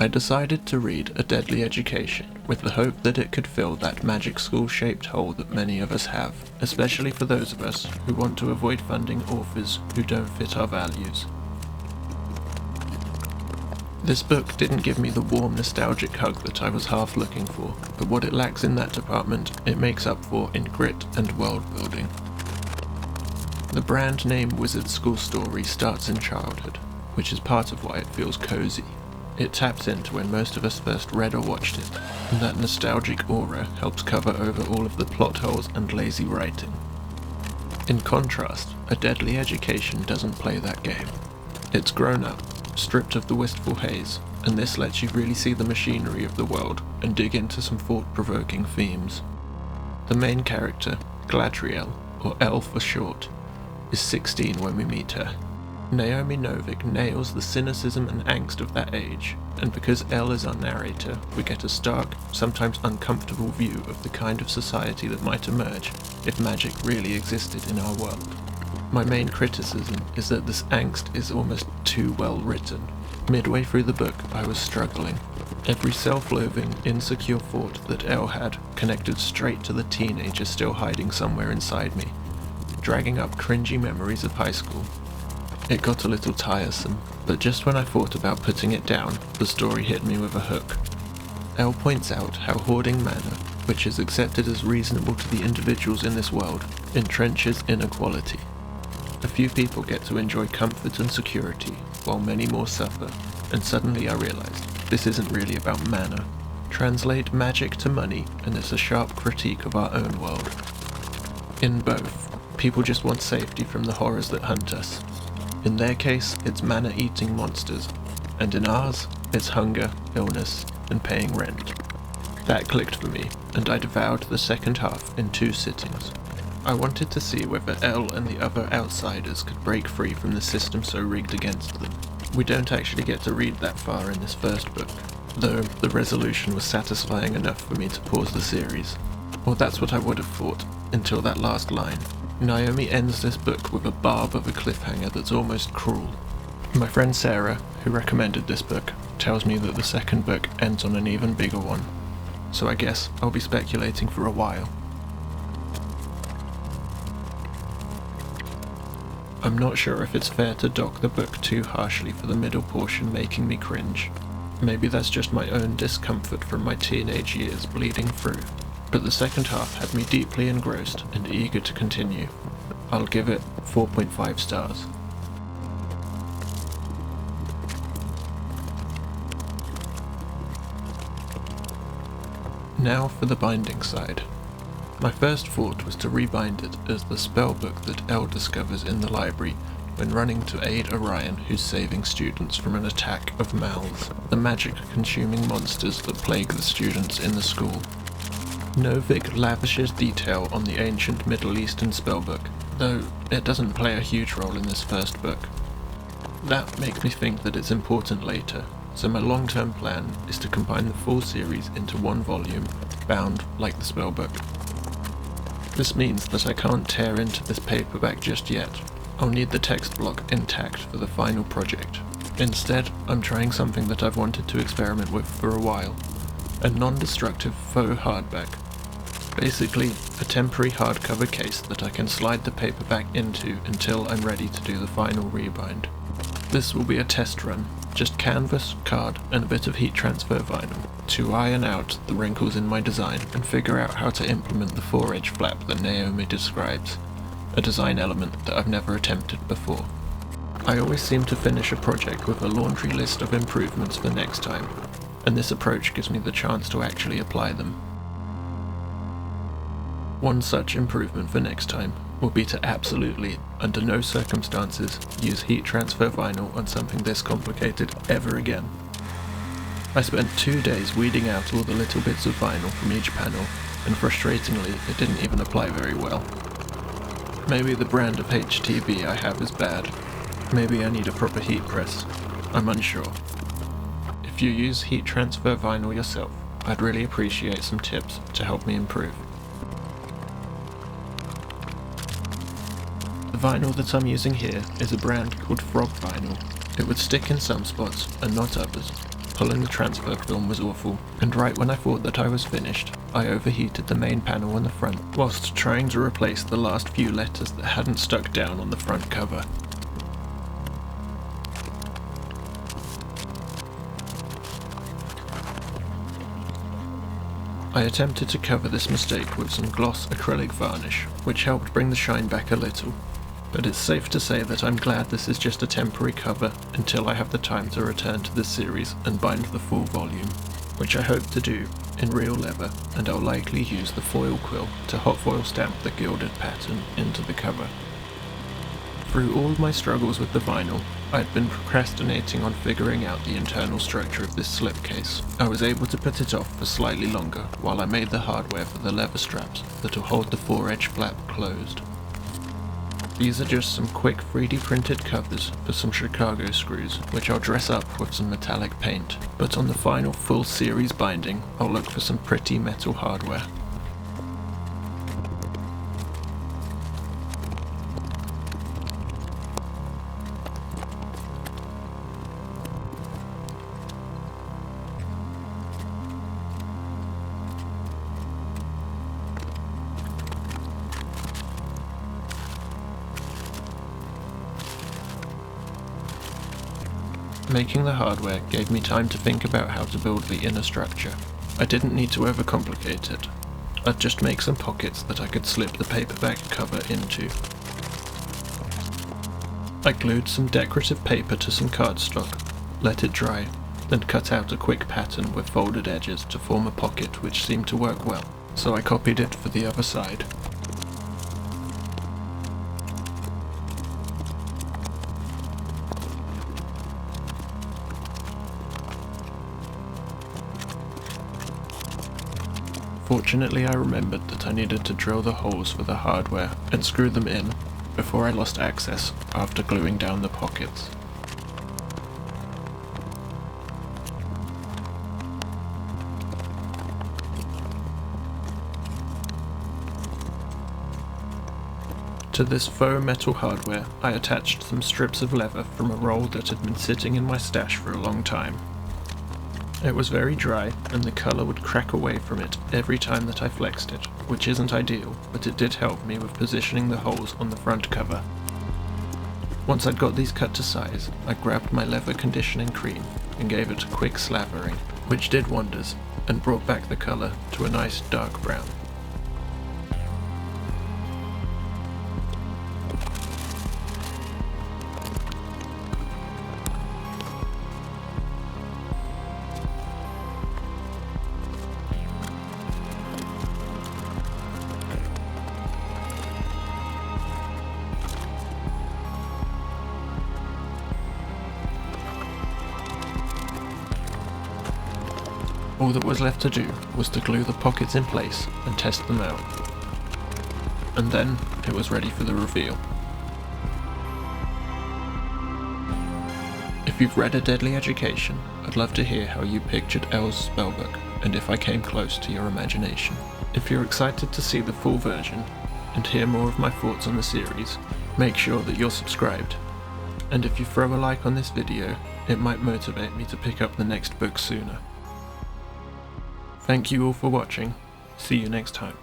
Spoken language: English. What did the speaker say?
I decided to read A Deadly Education with the hope that it could fill that magic school-shaped hole that many of us have, especially for those of us who want to avoid funding authors who don't fit our values. This book didn't give me the warm, nostalgic hug that I was half looking for, but what it lacks in that department, it makes up for in grit and world building. The brand name Wizard School Story starts in childhood, which is part of why it feels cozy. It taps into when most of us first read or watched it, and that nostalgic aura helps cover over all of the plot holes and lazy writing. In contrast, A Deadly Education doesn't play that game. It's grown up, stripped of the wistful haze, and this lets you really see the machinery of the world and dig into some thought-provoking themes. The main character, Galadriel, or Elle for short, is 16 when we meet her. Naomi Novik nails the cynicism and angst of that age, and because Elle is our narrator, we get a stark, sometimes uncomfortable view of the kind of society that might emerge if magic really existed in our world. My main criticism is that this angst is almost too well written. Midway through the book, I was struggling. Every self-loathing, insecure thought that Elle had connected straight to the teenager still hiding somewhere inside me, dragging up cringy memories of high school. It got a little tiresome, but just when I thought about putting it down, the story hit me with a hook. Elle points out how hoarding mana, which is accepted as reasonable to the individuals in this world, entrenches inequality. A few people get to enjoy comfort and security, while many more suffer, and suddenly I realized this isn't really about mana. Translate magic to money, and it's a sharp critique of our own world. In both, people just want safety from the horrors that hunt us. In their case, it's mana-eating monsters, and in ours, it's hunger, illness, and paying rent. That clicked for me, and I devoured the second half in 2 sittings. I wanted to see whether Elle and the other outsiders could break free from the system so rigged against them. We don't actually get to read that far in this first book, though the resolution was satisfying enough for me to pause the series. Or that's what I would have thought, until that last line. Naomi ends this book with a barb of a cliffhanger that's almost cruel. My friend Sarah, who recommended this book, tells me that the second book ends on an even bigger one, so I guess I'll be speculating for a while. I'm not sure if it's fair to dock the book too harshly for the middle portion making me cringe. Maybe that's just my own discomfort from my teenage years bleeding through. But the second half had me deeply engrossed and eager to continue. I'll give it 4.5 stars. Now for the binding side. My first thought was to rebind it as the spellbook that Elle discovers in the library when running to aid Orion, who's saving students from an attack of mouths, the magic-consuming monsters that plague the students in the school. Novik lavishes detail on the ancient Middle Eastern spellbook, though it doesn't play a huge role in this first book. That makes me think that it's important later, so my long-term plan is to combine the full series into one volume, bound like the spellbook. This means that I can't tear into this paperback just yet. I'll need the text block intact for the final project. Instead, I'm trying something that I've wanted to experiment with for a while. A non-destructive faux hardback. Basically, a temporary hardcover case that I can slide the paperback into until I'm ready to do the final rebind. This will be a test run, just canvas, card, and a bit of heat transfer vinyl to iron out the wrinkles in my design and figure out how to implement the 4-edge flap that Naomi describes, a design element that I've never attempted before. I always seem to finish a project with a laundry list of improvements for next time, and this approach gives me the chance to actually apply them. One such improvement for next time will be to absolutely, under no circumstances, use heat transfer vinyl on something this complicated ever again. I spent 2 days weeding out all the little bits of vinyl from each panel, and frustratingly, it didn't even apply very well. Maybe the brand of HTV I have is bad. Maybe I need a proper heat press. I'm unsure. If you use heat transfer vinyl yourself, I'd really appreciate some tips to help me improve. The vinyl that I'm using here is a brand called Frog Vinyl. It would stick in some spots and not others. pulling the transfer film was awful, and right when I thought that I was finished, I overheated the main panel on the front, whilst trying to replace the last few letters that hadn't stuck down on the front cover. I attempted to cover this mistake with some gloss acrylic varnish, which helped bring the shine back a little, but it's safe to say that I'm glad this is just a temporary cover until I have the time to return to this series and bind the full volume, which I hope to do in real leather, and I'll likely use the foil quill to hot foil stamp the gilded pattern into the cover. Through all my struggles with the vinyl, I'd been procrastinating on figuring out the internal structure of this slipcase. I was able to put it off for slightly longer while I made the hardware for the leather straps that'll hold the 4-edge flap closed. These are just some quick 3D printed covers for some Chicago screws, which I'll dress up with some metallic paint, but on the final full series binding, I'll look for some pretty metal hardware. Making the hardware gave me time to think about how to build the inner structure. I didn't need to overcomplicate it. I'd just make some pockets that I could slip the paperback cover into. I glued some decorative paper to some cardstock, let it dry, then cut out a quick pattern with folded edges to form a pocket which seemed to work well, so I copied it for the other side. Fortunately, I remembered that I needed to drill the holes for the hardware and screw them in before I lost access after gluing down the pockets. To this faux metal hardware, I attached some strips of leather from a roll that had been sitting in my stash for a long time. It was very dry, and the colour would crack away from it every time that I flexed it, which isn't ideal, but it did help me with positioning the holes on the front cover. Once I'd got these cut to size, I grabbed my leather conditioning cream and gave it a quick slavering, which did wonders, and brought back the colour to a nice dark brown. All that was left to do was to glue the pockets in place and test them out. And then it was ready for the reveal. If you've read A Deadly Education, I'd love to hear how you pictured Elle's spellbook and if I came close to your imagination. If you're excited to see the full version and hear more of my thoughts on the series, make sure that you're subscribed. And if you throw a like on this video, it might motivate me to pick up the next book sooner. Thank you all for watching. See you next time.